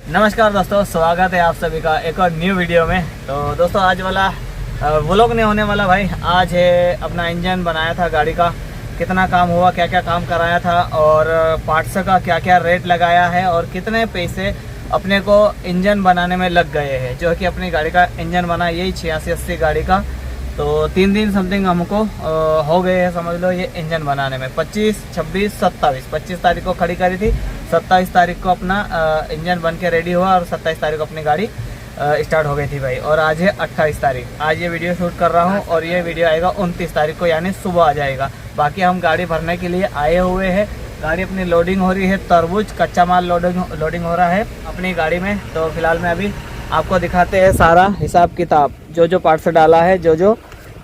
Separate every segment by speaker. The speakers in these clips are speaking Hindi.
Speaker 1: नमस्कार दोस्तों, स्वागत है आप सभी का एक और न्यू वीडियो में। तो दोस्तों आज वाला व्लॉग नहीं होने वाला भाई। आज है अपना इंजन बनाया था गाड़ी का, कितना काम हुआ, क्या क्या काम कराया था और पार्ट्स का क्या क्या रेट लगाया है और कितने पैसे अपने को इंजन बनाने में लग गए हैं। जो है कि अपनी गाड़ी का इंजन बना यही 86-80 गाड़ी का, तो 3 दिन समथिंग हमको हो गए हैं समझ लो ये इंजन बनाने में। 25, 26, 27 25 तारीख को खड़ी करी थी, 27 तारीख को अपना इंजन बन के रेडी हुआ और 27 तारीख को अपनी गाड़ी स्टार्ट हो गई थी भाई। और आज है 28 तारीख। आज ये वीडियो शूट कर रहा हूँ और ये वीडियो आएगा 29 तारीख को, यानी सुबह आ जाएगा। बाकी हम गाड़ी भरने के लिए आए हुए हैं। गाड़ी अपनी लोडिंग हो रही है, तरबूज कच्चा माल लोडिंग हो रहा है अपनी गाड़ी में। तो फिलहाल में अभी आपको दिखाते हैं सारा हिसाब किताब, जो जो पार्ट्स डाला है, जो जो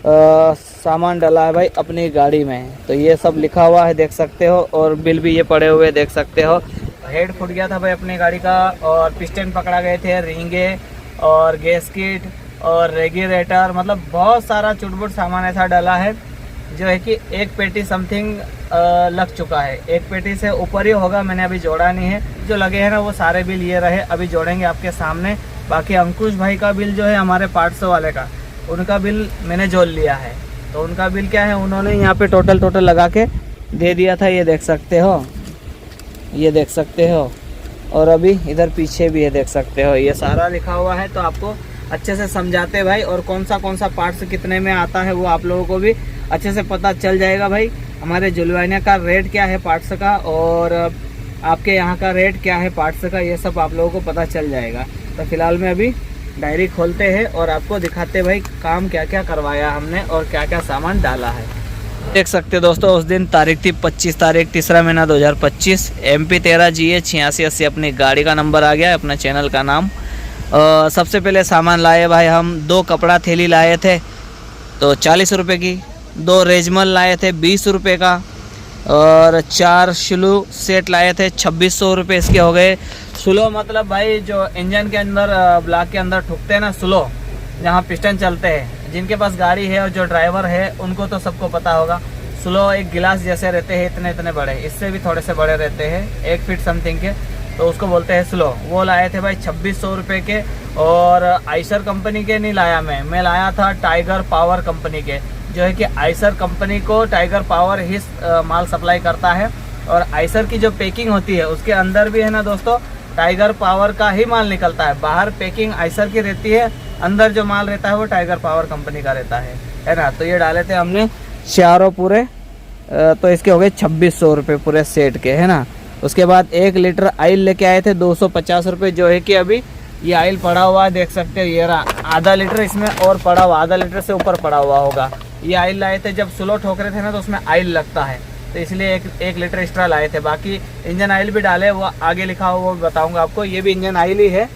Speaker 1: सामान डाला है भाई अपनी गाड़ी में। तो ये सब लिखा हुआ है देख सकते हो, और बिल भी ये पड़े हुए देख सकते हो। हेड फूट गया था भाई अपनी गाड़ी का, और पिस्टन पकड़ा गए थे, रिंगे और गैस किट और रेगुलेटर, मतलब बहुत सारा चुटपुट सामान ऐसा डाला है जो है कि एक पेटी समथिंग लग चुका है। एक पेटी से ऊपर ही होगा, मैंने अभी जोड़ा नहीं है। जो लगे हैं ना वो सारे बिल ये रहे, अभी जोड़ेंगे आपके सामने। बाकी अंकुश भाई का बिल जो है हमारे पार्ट्स वाले का, उनका बिल मैंने जोड़ लिया है। तो उनका बिल क्या है, उन्होंने यहाँ पे टोटल लगा के दे दिया था, ये देख सकते हो, ये देख सकते हो। और अभी इधर पीछे भी है देख सकते हो, ये सारा लिखा हुआ है। तो आपको अच्छे से समझाते भाई, और कौन सा पार्ट्स कितने में आता है वो आप लोगों को भी अच्छे से पता चल जाएगा भाई। हमारे जुलवानिया का रेट क्या है पार्ट्स का, और आपके यहाँ का रेट क्या है पार्ट्स का, ये सब आप लोगों को पता चल जाएगा। तो फिलहाल में अभी डायरी खोलते हैं और आपको दिखाते भाई काम क्या क्या करवाया हमने और क्या क्या सामान डाला है। देख सकते हो दोस्तों, उस दिन तारीख थी 25 तारीख, तीसरा महीना 2025। MP 13 GA 8680 अपनी गाड़ी का नंबर आ गया है, अपना चैनल का नाम। सबसे पहले सामान लाए भाई हम 2 कपड़ा थैली लाए थे तो 40 रुपये की, 2 रेजमल लाए थे 20 रुपये का, और 4 स्लो सेट लाए थे 2600 रुपये इसके हो गए। स्लो मतलब भाई जो इंजन के अंदर ब्लॉक के अंदर ठुकते हैं ना, स्लो जहाँ पिस्टन चलते हैं, जिनके पास गाड़ी है और जो ड्राइवर है उनको तो सबको पता होगा। स्लो एक गिलास जैसे रहते हैं, इतने बड़े, इससे भी थोड़े से बड़े रहते हैं, 1 फीट समथिंग के, तो उसको बोलते हैं स्लो। वो लाए थे भाई 2600 रुपये के। और आइसर कंपनी के नहीं लाया मैं लाया था टाइगर पावर कंपनी के। जो है कि आइसर कंपनी को टाइगर पावर ही माल सप्लाई करता है, और आइसर की जो पैकिंग होती है उसके अंदर भी है ना दोस्तों टाइगर पावर का ही माल निकलता है। बाहर पैकिंग आइसर की रहती है, अंदर जो माल रहता है वो टाइगर पावर कंपनी का रहता है ना। तो ये डाले थे हमने चारों पूरे, तो इसके हो गए 2600 रुपये पूरे सेट के, है ना। उसके बाद 1 लीटर ऑयल लेके आए थे 250 रुपये। जो है कि अभी ये ऑयल पड़ा हुआ है देख सकते हो, ये रहा आधा लीटर इसमें और पड़ा हुआ, आधा लीटर से ऊपर पड़ा हुआ होगा। ये ऑयल लाए थे जब स्लो ठोक रहे थे ना, तो उसमें ऑयल लगता है, तो इसलिए एक लीटर एक्स्ट्रा लाए थे। बाकी इंजन ऑयल भी डाले, वो आगे लिखा हुआ वो बताऊंगा आपको। ये भी इंजन ऑयल ही है,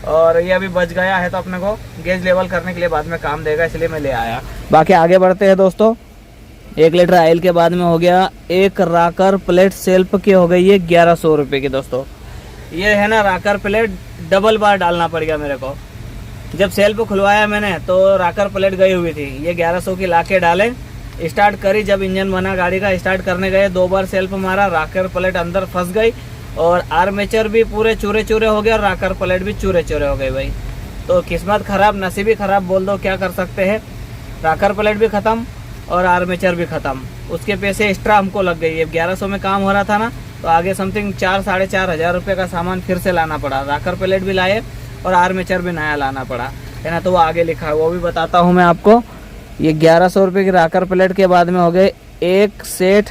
Speaker 1: और ये अभी बच गया है तो अपने को गेज लेवल करने के लिए बाद में काम देगा, इसलिए मैं ले आया। बाकी आगे बढ़ते हैं दोस्तों। 1 लीटर ऑयल के बाद में हो गया एक राकर प्लेट सेल्फ की, हो गई है 1100 रुपये की दोस्तों। ये है ना राकर प्लेट, डबल बार डालना पड़ गया मेरे को। जब सेल्फ खुलवाया मैंने तो राकर प्लेट गई हुई थी, ये 1100 की ला के डाले, स्टार्ट करी। जब इंजन बना गाड़ी का, स्टार्ट करने गए 2 बार सेल्फ मारा, राकर प्लेट अंदर फंस गई, और आर्मेचर भी पूरे चूरे हो गए, और राकर प्लेट भी चूरे हो गए भाई। तो किस्मत खराब, नसीबी खराब बोल दो, क्या कर सकते हैं। राकर प्लेट भी ख़त्म और आर्मेचर भी ख़त्म। उसके पैसे एक्स्ट्रा हमको लग गई है। 1100 में काम हो रहा था ना, तो आगे समथिंग 4-4.5 हज़ार रुपये का सामान फिर से लाना पड़ा। राकर प्लेट भी लाए और आर्मेचर भी नया लाना पड़ा, है ना। तो वो आगे लिखा है, वो भी बताता हूँ मैं आपको। ये 1100 रुपये की राकर प्लेट के बाद में हो गए एक सेट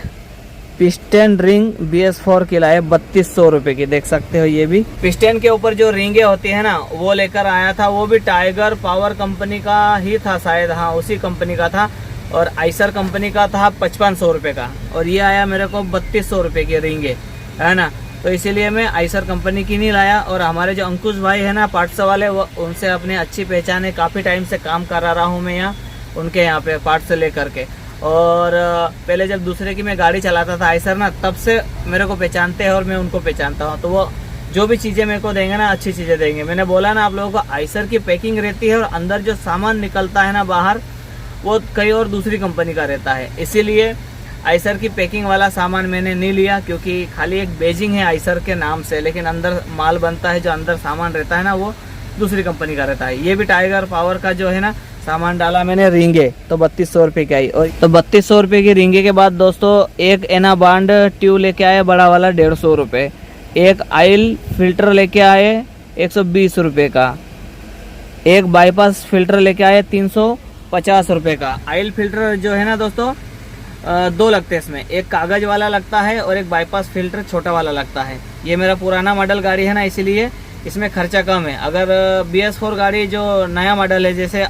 Speaker 1: पिस्टन रिंग BS4 की लाए 3200 रुपये की, देख सकते हो। ये भी पिस्टन के ऊपर जो रिंगे होती है ना, वो लेकर आया था। वो भी टाइगर पावर कंपनी का ही था शायद, हाँ उसी कंपनी का था। और आइसर कंपनी का था 5500 रुपये का, और ये आया मेरे को 3200 रुपये की रिंगे, है ना। तो इसीलिए मैं आइसर कंपनी की नहीं लाया। और हमारे जो अंकुश भाई है ना पार्ट्स वाले, वो उनसे अपनी अच्छी पहचान है, काफ़ी टाइम से काम कर रहा हूँ मैं यहाँ उनके यहाँ पे पार्ट्स से लेकर के। और पहले जब दूसरे की मैं गाड़ी चलाता था आइसर ना, तब से मेरे को पहचानते हैं और मैं उनको पहचानता हूँ। तो वो जो भी चीज़ें मेरे को देंगे ना, अच्छी चीज़ें देंगे। मैंने बोला ना आप लोगों को, आइसर की पैकिंग रहती है और अंदर जो सामान निकलता है ना बाहर, वो कई और दूसरी कंपनी का रहता है। इसीलिए आइसर की पैकिंग वाला सामान मैंने नहीं लिया, क्योंकि खाली एक बेजिंग है आइसर के नाम से, लेकिन अंदर माल बनता है, जो अंदर सामान रहता है ना वो दूसरी कंपनी का रहता है। ये भी टाइगर पावर का जो है ना सामान डाला मैंने, रिंगे तो 3200 रुपये की आई। और तो 3200 रुपये की रिंगे के बाद दोस्तों एक एना बांड ट्यूब लेके आए बड़ा वाला 150 रुपये, एक ऑयल फिल्टर लेके आए 120 रुपये का, एक बाईपास फिल्टर लेके आए 350 रुपये का। ऑयल फिल्टर जो है ना दोस्तों दो लगते हैं इसमें, एक कागज वाला लगता है और एक बाईपास फिल्टर छोटा वाला लगता है। ये मेरा पुराना मॉडल गाड़ी है ना, इसीलिए इसमें खर्चा कम है। अगर BS4 गाड़ी जो नया मॉडल है, जैसे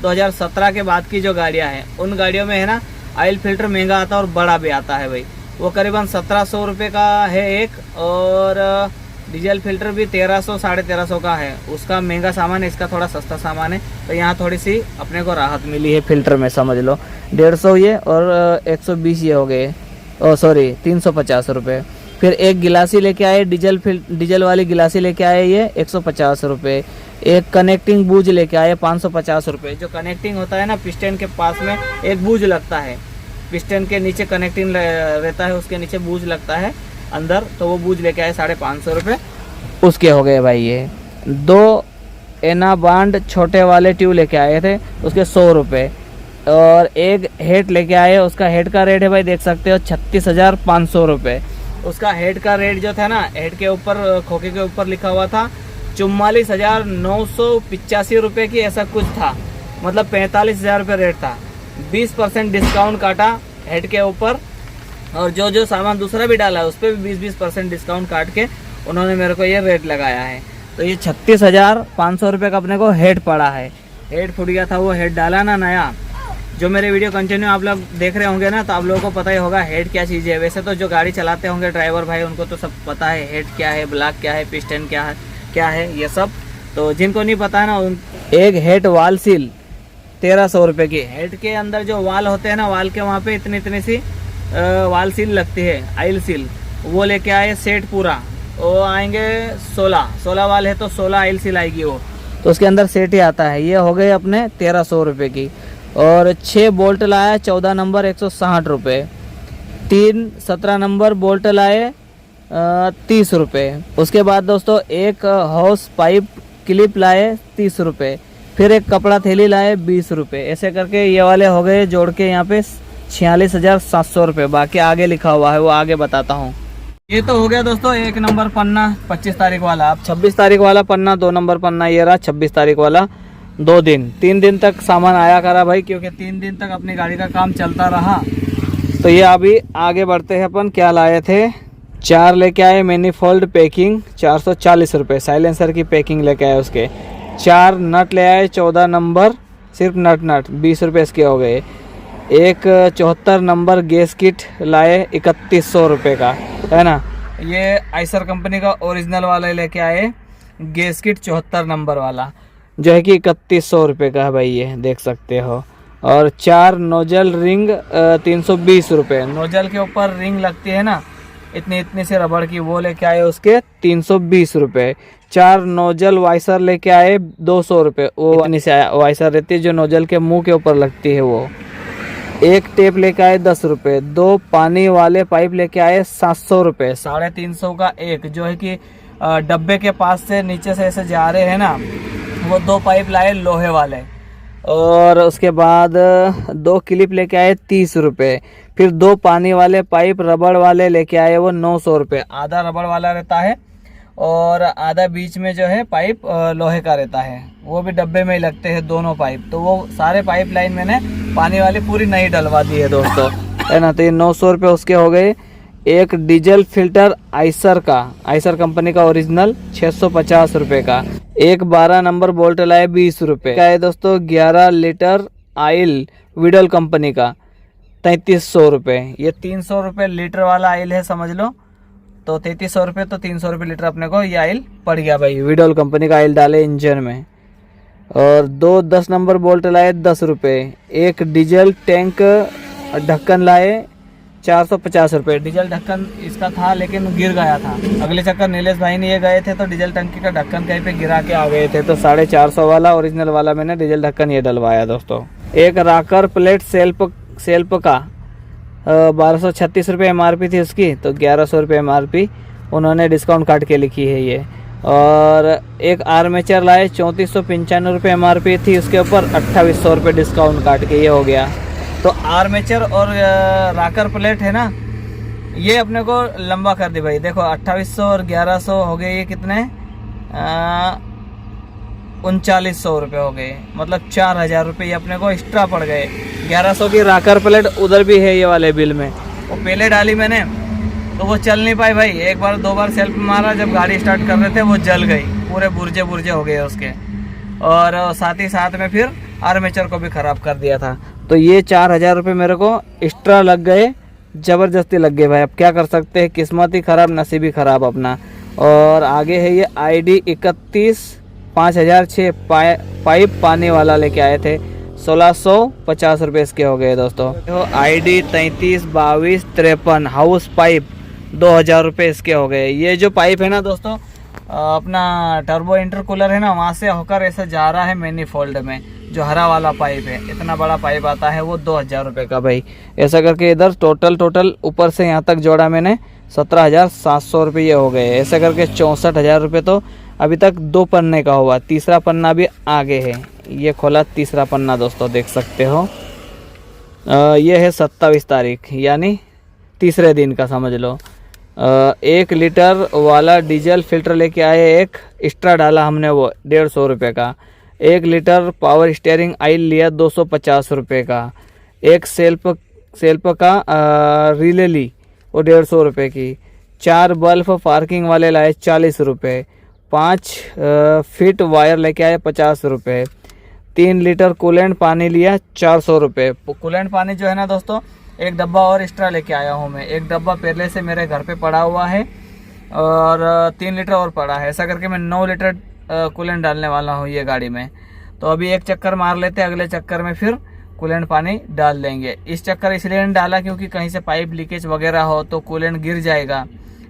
Speaker 1: 2017 के बाद की जो गाड़ियां हैं, उन गाड़ियों में है ना ऑयल फिल्टर महंगा आता है और बड़ा भी आता है भाई, वो करीबन 1700 रुपये का है एक, और डीजल फिल्टर भी 1300 1350 का है, उसका महंगा सामान है, इसका थोड़ा सस्ता सामान है। तो यहाँ थोड़ी सी अपने को राहत मिली है फिल्टर में, समझ लो 150 ये और 120 ये हो गए, ओ सॉरी 350 रुपये। फिर एक गिलासी लेके आए डीजल वाली गिलासी लेके आए, ये 150 रुपये। एक कनेक्टिंग बूज लेके आए 550 रुपये। जो कनेक्टिंग होता है ना पिस्टन के पास में एक बूज लगता है, पिस्टन के नीचे कनेक्टिंग रहता है, उसके नीचे बूज लगता है अंदर, तो वो बूज लेके आए 550 रुपये उसके हो गए भाई। ये दो एना बांड छोटे वाले ट्यूब लेके आए थे, उसके 100 रुपये। और एक हेड लेके आए, उसका हेड का रेट है भाई देख सकते हो 36,500 रुपये। उसका हेड का रेट जो था ना, हेड के ऊपर खोखे के ऊपर लिखा हुआ था 44,985 रुपये की, ऐसा कुछ था, मतलब 45,000 रुपये रेट था। 20% डिस्काउंट काटा हेड के ऊपर, और जो सामान दूसरा भी डाला है उस पर भी 20% डिस्काउंट काट के उन्होंने मेरे को ये रेट लगाया है। तो ये 36,500 रुपये का अपने को हेड पड़ा है। हेड फूट गया था, वो हेड डाला ना नया। जो मेरे वीडियो कंटिन्यू आप लोग देख रहे होंगे ना, तो आप लोगों को पता ही होगा हेड क्या चीज़ है। वैसे तो जो गाड़ी चलाते होंगे ड्राइवर भाई, उनको तो सब पता है हेड क्या है, ब्लॉक क्या है, पिस्टन क्या है ये सब। तो जिनको नहीं पता है ना, एक हेड वाल सील 1300 रुपये की। हेड के अंदर जो वाल होते हैं ना, वाल के वहाँ पे इतनी सी वाल सील लगती है, आइल सील, वो लेके आए सेट पूरा। वो आएंगे 16 वाल है तो 16 आइल सील आएगी वो, तो उसके अंदर सेट ही आता है। ये हो गए अपने 1300 रुपये की। और 6 बोल्ट लाया 14 नंबर 160 रुपये। 3 17 नंबर बोल्ट लाए 30 रुपये। उसके बाद दोस्तों एक हाउस पाइप क्लिप लाए 30 रुपये। फिर एक कपड़ा थैली लाए 20 रुपये। ऐसे करके ये वाले हो गए जोड़ के यहाँ पे 46,700 रुपये। बाकी आगे लिखा हुआ है, वो आगे बताता हूँ। ये तो हो गया दोस्तों 1 नंबर पन्ना 25 तारीख वाला। अब 26 तारीख वाला पन्ना, 2 नंबर पन्ना ये रहा 26 तारीख वाला। 3 दिन तक सामान आया करा भाई, क्योंकि 3 दिन तक अपनी गाड़ी का काम चलता रहा। तो ये अभी आगे बढ़ते हैं अपन। क्या लाए थे, 4 लेके आए मैनीफोल्ड पैकिंग 440 रुपये। साइलेंसर की पैकिंग लेके आए उसके। 4 नट ले आए 14 नंबर, सिर्फ नट 20 रुपये इसके हो गए। एक 74 नंबर गैस किट लाए 3100 रुपये का, है ना। ये आइसर कंपनी का ओरिजिनल वाला लेके आए गैस किट 74 नंबर वाला, जो है कि 3100 रुपये का है भाई, ये देख सकते हो। और 4 नोजल रिंग 320 रुपये। नोजल के ऊपर रिंग लगती है ना, इतनी से रबड़ की, वो लेके आए उसके 320 रुपये। 4 नोजल वाइसर लेके आए 200 रुपये। वो इतनी से वाइसर रहती है जो नोजल के मुंह के ऊपर लगती है वो। एक टेप लेके आए 10 रुपये। 2 पानी वाले पाइप लेके आए 700 रुपये। 350 का एक, जो है कि डब्बे के पास से नीचे से ऐसे जा रहे हैं ना, वो 2 पाइप लाए लोहे वाले। और उसके बाद 2 क्लिप लेके आए 30 रुपये। फिर 2 पानी वाले पाइप रबड़ वाले लेके आए, वो 900 रुपये। आधा रबड़ वाला रहता है और आधा बीच में जो है पाइप लोहे का रहता है, वो भी डब्बे में ही लगते हैं दोनों पाइप। तो वो सारे पाइप लाइन मैंने पानी वाली पूरी नई डलवा दी है दोस्तों, है ना। तो ये 900 रुपये उसके हो गए। एक डीजल फिल्टर आइसर का, आइसर कंपनी का ओरिजिनल 650 रुपये का। एक 12 नंबर बोल्ट लाए 20 रुपये का है दोस्तों। 11 लीटर आयल विडल कंपनी का 3300 रुपये। ये 300 रुपये लीटर वाला आयल है समझ लो। तो 3300 रुपये, तो 300 रुपये लीटर अपने को ये आयल पड़ गया भाई। विडल कंपनी का आयल डाले इंजन में। और 2 10 नंबर बोल्ट लाए 10 रुपये। एक डीजल टैंक ढक्कन लाए 450 रुपये। डीजल ढक्कन इसका था लेकिन गिर गया था। अगले चक्कर नीलेश भाई ने ये गए थे तो डीजल टंकी का ढक्कन कहीं पे गिरा के आ गए थे, तो 450 वाला ओरिजिनल वाला मैंने डीजल ढक्कन ये डलवाया दोस्तों। एक राकर प्लेट सेल्फ का 1236 रुपये MRP थी उसकी, तो 1100 रुपये MRP उन्होंने डिस्काउंट काट के लिखी है ये। और एक आर्मेचर लाए 3495 रुपये MRP थी, उसके ऊपर 2800 रुपये डिस्काउंट काट के ये हो गया। तो आर्मेचर और राकर प्लेट है ना, ये अपने को लंबा कर दी भाई। देखो 2800 और 1100 हो गए, ये कितने 3900 रुपये हो गए, मतलब 4000 रुपये ये अपने को एक्स्ट्रा पड़ गए। 1100 की राकर प्लेट उधर भी है ये वाले बिल में। वो पहले डाली मैंने तो वो चल नहीं पाई भाई, एक बार दो बार सेल्फ मारा, जब गाड़ी स्टार्ट कर रहे थे वो जल गई, पूरे बुर्जे बुर्जे हो गए उसके। और साथ ही साथ में फिर आर्मेचर को भी ख़राब कर दिया था। तो ये 4000 रुपये मेरे को एक्स्ट्रा लग गए, ज़बरदस्ती लग गए भाई। अब क्या कर सकते हैं, किस्मत ही ख़राब, नसीब ही ख़राब अपना। और आगे है ये ID 31 5006 पाइप पानी वाला लेके आए थे, 1650 रुपये इसके हो गए दोस्तों। तो ID 33 22 53 हाउस पाइप 2000 रुपये इसके हो गए। ये जो पाइप है ना दोस्तों, अपना टर्बो इंटरकूलर है ना, वहाँ से होकर ऐसा जा रहा है मैनीफोल्ड में, जो हरा वाला पाइप है, इतना बड़ा पाइप आता है वो 2000 रुपये का भाई। ऐसा करके इधर टोटल ऊपर से यहाँ तक जोड़ा मैंने 17,700 रुपये ये हो गए। ऐसा करके 64,000 रुपये तो अभी तक 2 पन्ने का हुआ, तीसरा पन्ना भी आगे है। ये खोला तीसरा पन्ना दोस्तों, देख सकते हो। ये है 27 तारीख, यानी तीसरे दिन का समझ लो। 1 लीटर वाला डीजल फिल्टर लेके आए, एक एक्स्ट्रा डाला हमने वो 150 रुपये का। 1 लीटर पावर स्टीयरिंग ऑयल लिया 250 रुपये का। एक सेल्फ का रिले ली वो 150 रुपये की। 4 बल्ब पार्किंग वाले लाए 40 रुपये। 5 फीट वायर लेके आए 50 रुपये। 3 लीटर कूलेंट पानी लिया 400 रुपये। कूलेंट पानी जो है ना दोस्तों, एक डब्बा और एक्स्ट्रा लेके आया हूँ मैं। एक डब्बा पहले से मेरे घर पे पड़ा हुआ है और 3 लीटर और पड़ा है। ऐसा करके मैं 9 लीटर कूलेंट डालने वाला हूँ ये गाड़ी में। तो अभी एक चक्कर मार लेते हैं, अगले चक्कर में फिर कूलेंट पानी डाल देंगे। इस चक्कर इसलिए नहीं डाला क्योंकि कहीं से पाइप लीकेज वगैरह हो तो कूलेंट गिर जाएगा,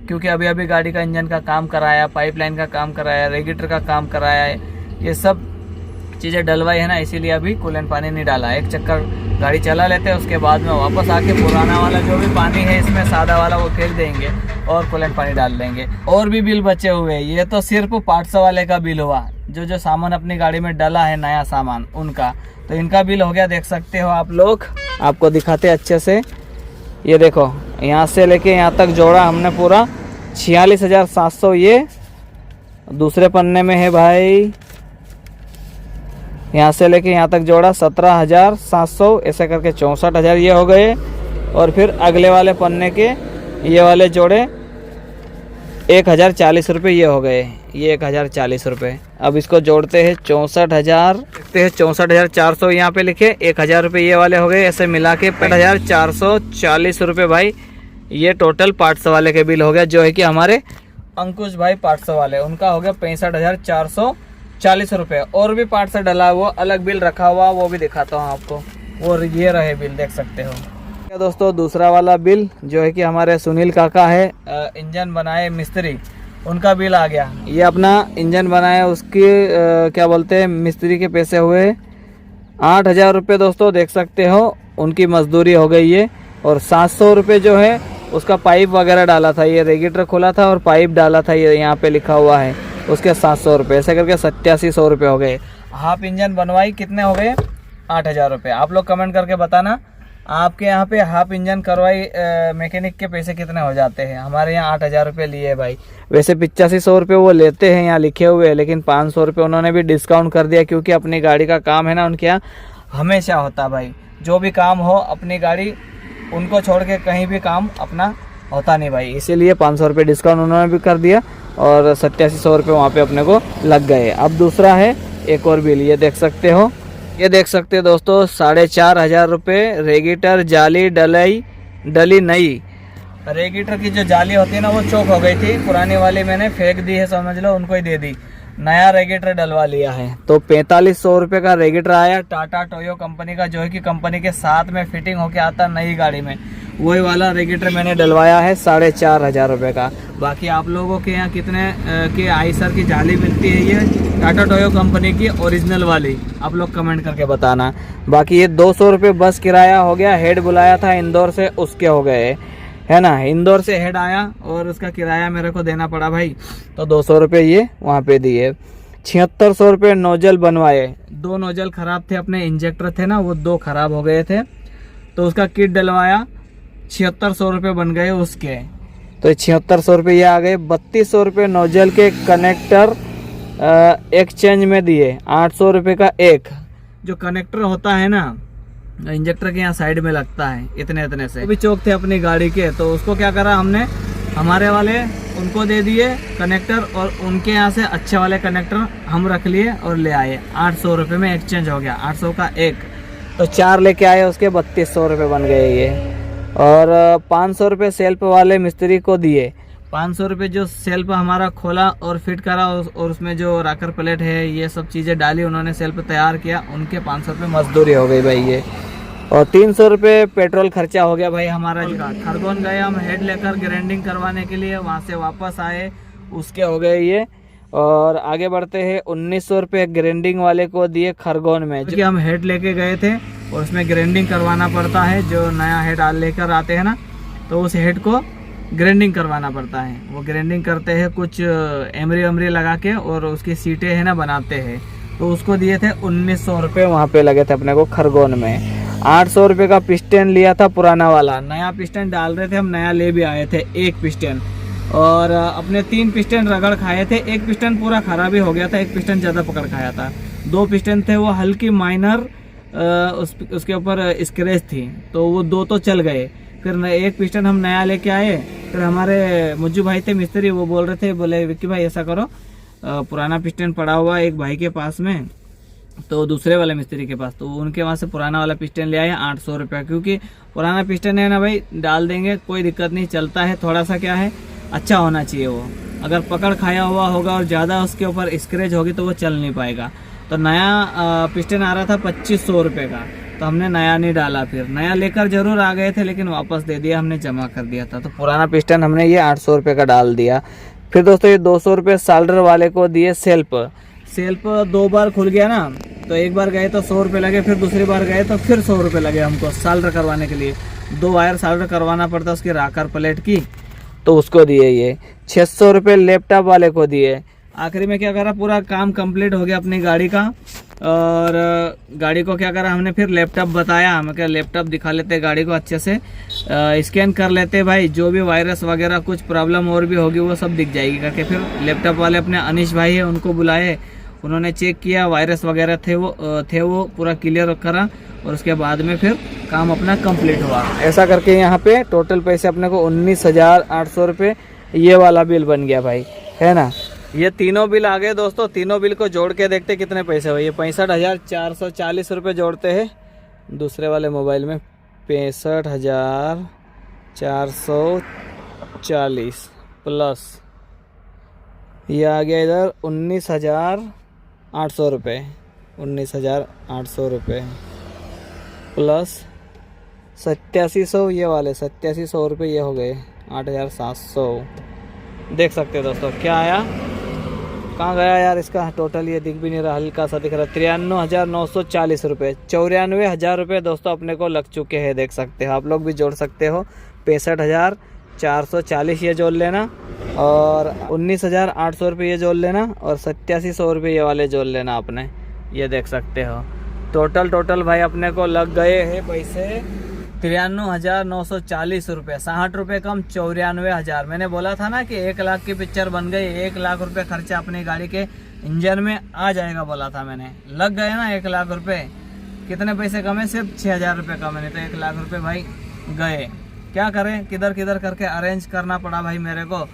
Speaker 1: क्योंकि अभी गाड़ी का इंजन का काम कराया, पाइपलाइन का काम कराया, रेगुलेटर का काम कराया है, ये सब चीज़ें डलवाई है ना, इसीलिए अभी कूलेंट पानी नहीं डाला। एक चक्कर गाड़ी चला लेते हैं, उसके बाद में वापस आके पुराना वाला जो भी पानी है इसमें सादा वाला वो फेंक देंगे और कूलेंट पानी डाल देंगे। और भी बिल बचे हुए हैं, ये तो सिर्फ पार्ट्स वाले का बिल हुआ, जो सामान अपनी गाड़ी में डला है नया सामान उनका। तो इनका बिल हो गया, देख सकते हो आप लोग, आपको दिखाते अच्छे से। ये देखो यहाँ से लेके यहाँ तक जोड़ा हमने पूरा 46,700। ये दूसरे पन्ने में है भाई, यहाँ से लेके यहाँ तक जोड़ा 17,700, ऐसे करके 64,000 ये हो गए। और फिर अगले वाले पन्ने के ये वाले जोड़े 1,040 रुपये ये हो गए, ये 1,040 रुपये। अब इसको जोड़ते हैं 64,000, देखते हैं 64,400 यहाँ पे लिखे, 1,000 रुपये ये वाले हो गए, ऐसे मिला के 65,440 रुपये भाई। ये टोटल पार्ट्स वाले के बिल हो गया, जो है कि हमारे अंकुश भाई पार्ट्स वाले, उनका हो गया 65,440 रुपये। और भी पार्ट्स डला हुआ अलग बिल रखा हुआ, वो भी दिखाता हूँ आपको। और ये रहे बिल, देख सकते हो दोस्तों। दूसरा वाला बिल जो है कि हमारे सुनील काका है, इंजन बनाए मिस्त्री, उनका बिल आ गया। ये अपना इंजन बनाया, उसके क्या बोलते हैं, मिस्त्री के पैसे हुए 8,000 रुपये दोस्तों, देख सकते हो। उनकी मजदूरी हो गई है। और 700 रुपये जो है उसका पाइप वगैरह डाला था, ये रेगुलेटर खोला था और पाइप डाला था, ये यहाँ पे लिखा हुआ है, उसके 700 रुपये, ऐसे करके 8700 रुपये हो गए। हाफ इंजन बनवाई कितने हो गए, 8,000 रुपये। आप लोग कमेंट करके बताना आपके यहाँ पे हाफ इंजन करवाई मैकेनिक के पैसे कितने हो जाते हैं। हमारे यहाँ 8,000 रुपये लिए भाई। वैसे 8500 रुपये वो लेते हैं यहाँ लिखे हुए हैं, लेकिन 500 रुपये उन्होंने भी डिस्काउंट कर दिया, क्योंकि अपनी गाड़ी का काम है ना उनके यहाँ हमेशा होता भाई। जो भी काम हो अपनी गाड़ी, उनको छोड़ के कहीं भी काम अपना होता नहीं भाई, इसीलिए 500 रुपये डिस्काउंट उन्होंने भी कर दिया और 8700 रुपये वहाँ पे अपने को लग गए। अब दूसरा है एक और बिल, ये देख सकते हो। ये देख सकते हो दोस्तों, 4,500 रुपये। रेगुलेटर जाली डली नई। रेगुलेटर की जो जाली होती है ना वो चौक हो गई थी, पुरानी वाली मैंने फेंक दी है, समझ लो, उनको ही दे दी। नया रेगुलेटर डलवा लिया है, तो 4500 रुपये का रेगुलेटर आया। टाटा टोयो कंपनी का, जो है कि कंपनी के साथ में फिटिंग होके आता नई गाड़ी में, वही वाला रेगुलेटर मैंने डलवाया है 4,500 रुपये का। बाकी आप लोगों के यहाँ कितने की आइसर की जाली मिलती है ये टाटा टोयो कंपनी की ओरिजिनल वाली, आप लोग कमेंट करके बताना। बाकी ये 200 रुपये बस किराया हो गया। हेड बुलाया था इंदौर से, उसके हो गए, है ना। इंदौर से हेड आया और उसका किराया मेरे को देना पड़ा भाई, तो 200 रुपये ये वहाँ पे दिए। 7600 रुपये नोजल बनवाए। 2 नोजल ख़राब थे, अपने इंजेक्टर थे ना वो 2 ख़राब हो गए थे, तो उसका किट डलवाया। 7600 रुपये बन गए उसके, तो 7600 रुपये ये आ गए। 3200 रुपये नोजल के कनेक्टर एक्सचेंज में दिए। 800 रुपये का एक जो कनेक्टर होता है ना इंजेक्टर के यहाँ साइड में लगता है, इतने से भी चौक थे अपनी गाड़ी के, तो उसको क्या करा हमने, हमारे वाले उनको दे दिए कनेक्टर और उनके यहाँ से अच्छे वाले कनेक्टर हम रख लिए और ले आए। 800 रुपये में एक्सचेंज हो गया, 800 का एक, तो 4 लेके आए उसके 3200 रुपये बन गए ये। और 500 रुपये सेल्फ वाले मिस्त्री को दिए। 500 रुपये जो सेल्फ हमारा खोला और फिट करा और उसमें जो राकर प्लेट है ये सब चीज़ें डाली, उन्होंने सेल्फ तैयार किया, उनके 500 रुपये मजदूरी हो गई भाई ये। और 300 रुपये पेट्रोल खर्चा हो गया भाई हमारा। खरगोन गए हम हेड लेकर ग्राइंडिंग करवाने के लिए, वहाँ से वापस आए, उसके हो गए ये। और आगे बढ़ते हैं, 1900 रुपये ग्राइंडिंग वाले को दिए खरगोन में, क्योंकि हम हेड लेके गए थे और उसमें ग्राइंडिंग करवाना पड़ता है। जो नया हेड लेकर आते हैं ना, तो उस हेड को ग्राइंडिंग करवाना पड़ता है। वो ग्राइंडिंग करते हैं कुछ एमरी लगा के और उसकी सीटें है ना बनाते हैं, तो उसको दिए थे 1900 रुपये वहाँ पे लगे थे अपने को खरगोन में। 800 रुपये का पिस्टन लिया था पुराना वाला, नया पिस्टन डाल रहे थे हम, नया ले भी आए थे एक पिस्टन, और अपने 3 पिस्टन रगड़ खाए थे। एक पिस्टन पूरा खराब ही हो गया था, एक पिस्टन ज़्यादा पकड़ खाया था। 2 पिस्टन थे वो हल्की माइनर उसके ऊपर स्क्रैच थी, तो वो 2 तो चल गए। फिर एक पिस्टन हम नया लेके आए। फिर हमारे मुज्जू भाई थे मिस्त्री, वो बोल रहे थे, बोले विक्की भाई ऐसा करो, पुराना पिस्टन पड़ा हुआ एक भाई के पास में, तो दूसरे वाले मिस्त्री के पास, तो उनके वहाँ से पुराना वाला पिस्टन ले आए 800 रुपये। क्योंकि पुराना पिस्टन है ना भाई, डाल देंगे कोई दिक्कत नहीं, चलता है। थोड़ा सा क्या है, अच्छा होना चाहिए वो, अगर पकड़ खाया हुआ होगा और ज़्यादा उसके ऊपर स्क्रैच होगी तो वो चल नहीं पाएगा। तो नया पिस्टन आ रहा था 2500 रुपये का, तो हमने नया नहीं डाला। फिर नया लेकर जरूर आ गए थे, लेकिन वापस दे दिया, हमने जमा कर दिया था। तो पुराना पिस्टन हमने ये 800 रुपये का डाल दिया। फिर दोस्तों ये 200 रुपये साल्डर वाले को दिए। सेल्फ 2 बार खुल गया ना, तो एक बार गए तो 100 रुपये लगे, फिर दूसरी बार गए तो फिर 100 रुपये लगे हमको साल्डर करवाने के लिए। 2 वायर साल्डर करवाना पड़ता उसकी राकर प्लेट की, तो उसको दिए ये। 600 रुपये लैपटॉप वाले को दिए। आखिरी में क्या करा, पूरा काम कंप्लीट हो गया अपनी गाड़ी का, और गाड़ी को क्या करा हमने, फिर लैपटॉप बताया, हमें क्या लैपटॉप दिखा लेते गाड़ी को अच्छे से, स्कैन कर लेते भाई, जो भी वायरस वगैरह कुछ प्रॉब्लम और भी होगी वो सब दिख जाएगी करके। फिर लैपटॉप वाले अपने अनिश भाई है उनको बुलाए, उन्होंने चेक किया, वायरस वगैरह थे वो पूरा क्लियर करा, और उसके बाद में फिर काम अपना कंप्लीट हुआ। ऐसा करके यहाँ पे टोटल पैसे अपने को 19,800 रुपये ये वाला बिल बन गया भाई, है ना। ये तीनों बिल आ गए दोस्तों। तीनों बिल को जोड़ के देखते कितने पैसे हुए। ये 65,440 रुपये जोड़ते हैं दूसरे वाले मोबाइल में, 65,440 प्लस ये आ गया इधर 19,800 रुपये। 19,800 रुपये प्लस 8700 ये वाले 8700 रुपये ये हो गए 8,700। देख सकते हैं दोस्तों क्या आया, कहाँ गया यार इसका टोटल, ये दिख भी नहीं रहा, हल्का सा दिख रहा है। 93,940 रुपये, 94,000 रुपये दोस्तों अपने को लग चुके हैं। देख सकते हो, आप लोग भी जोड़ सकते हो। 65,440 ये जोड़ लेना, और 19,800 रुपये ये जोड़ लेना, और 8700 रुपये ये वाले जोड़ लेना अपने। ये देख सकते हो टोटल भाई अपने को लग गए हैं पैसे 93,940 रुपये। 60 रुपये कम 94,000। मैंने बोला था ना कि 1 लाख की पिक्चर बन गई। 1 लाख रुपये खर्चा अपनी गाड़ी के इंजन में आ जाएगा बोला था मैंने, लग गए ना 1 लाख रुपये। कितने पैसे कमे, सिर्फ 6,000 रुपये कमे, नहीं तो 1 लाख रुपये भाई गए। क्या करें, किधर किधर करके अरेंज करना पड़ा भाई मेरे को।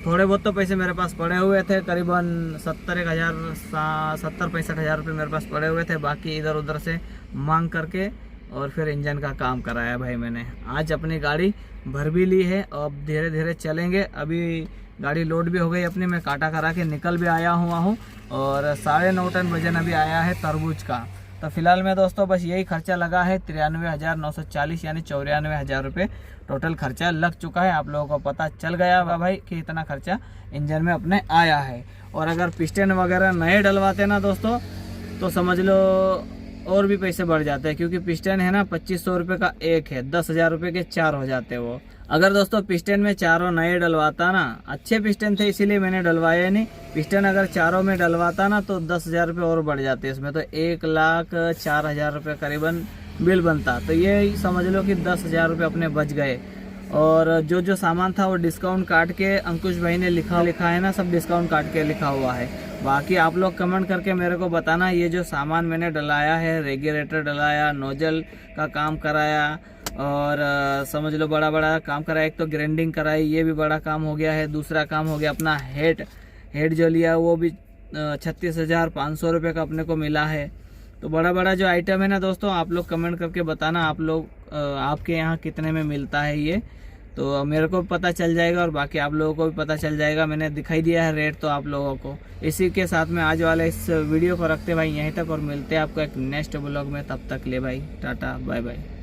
Speaker 1: थोड़े बहुत तो पैसे मेरे पास पड़े हुए थे, करीबन 70-65,000 रुपये मेरे पास पड़े हुए थे। बाकी इधर उधर से मांग करके और फिर इंजन का काम कराया भाई मैंने। आज अपनी गाड़ी भर भी ली है, अब धीरे धीरे चलेंगे। अभी गाड़ी लोड भी हो गई अपनी, मैं काटा करा के निकल भी आया हुआ हूँ। और 9:30 टन वजन अभी आया है तरबूज का। तो फिलहाल में दोस्तों बस यही खर्चा लगा है 93,940 यानी 94,000 रुपये टोटल खर्चा लग चुका है। आप लोगों को पता चल गया होगा भाई कि इतना खर्चा इंजन में अपने आया है। और अगर पिस्टन वगैरह नए डलवाते ना दोस्तों तो समझ लो और भी पैसे बढ़ जाते हैं, क्योंकि पिस्टन है ना 2500 रुपये का एक है, 10,000 रुपये के 4 हो जाते हैं वो। अगर दोस्तों पिस्टन में चारों नए डलवाता ना, अच्छे पिस्टन थे इसीलिए मैंने डलवाया नहीं, पिस्टन अगर चारों में डलवाता ना तो 10,000 रुपये और बढ़ जाते इसमें, तो 1,04,000 रुपये करीबन बिल बनता। तो ये समझ लो कि 10,000 रुपये अपने बच गए। और जो सामान था वो डिस्काउंट काट के अंकुश भाई ने लिखा है ना, सब डिस्काउंट काट के लिखा हुआ है। बाकी आप लोग कमेंट करके मेरे को बताना, ये जो सामान मैंने डलाया है, रेगुलेटर डलाया, नोजल का काम कराया और समझ लो बड़ा बड़ा काम कराया। एक तो ग्राइंडिंग कराई, ये भी बड़ा काम हो गया है। दूसरा काम हो गया अपना हेड जो लिया वो भी 36,500 रुपये का अपने को मिला है। तो बड़ा बड़ा जो आइटम है ना दोस्तों, आप लोग कमेंट करके बताना आप लोग आपके यहाँ कितने में मिलता है ये, तो मेरे को पता चल जाएगा और बाकी आप लोगों को भी पता चल जाएगा। मैंने दिखाई दिया है रेट तो आप लोगों को। इसी के साथ में आज वाले इस वीडियो को रखते भाई यहीं तक और मिलते हैं आपको एक नेक्स्ट ब्लॉग में। तब तक ले भाई टाटा बाय बाय।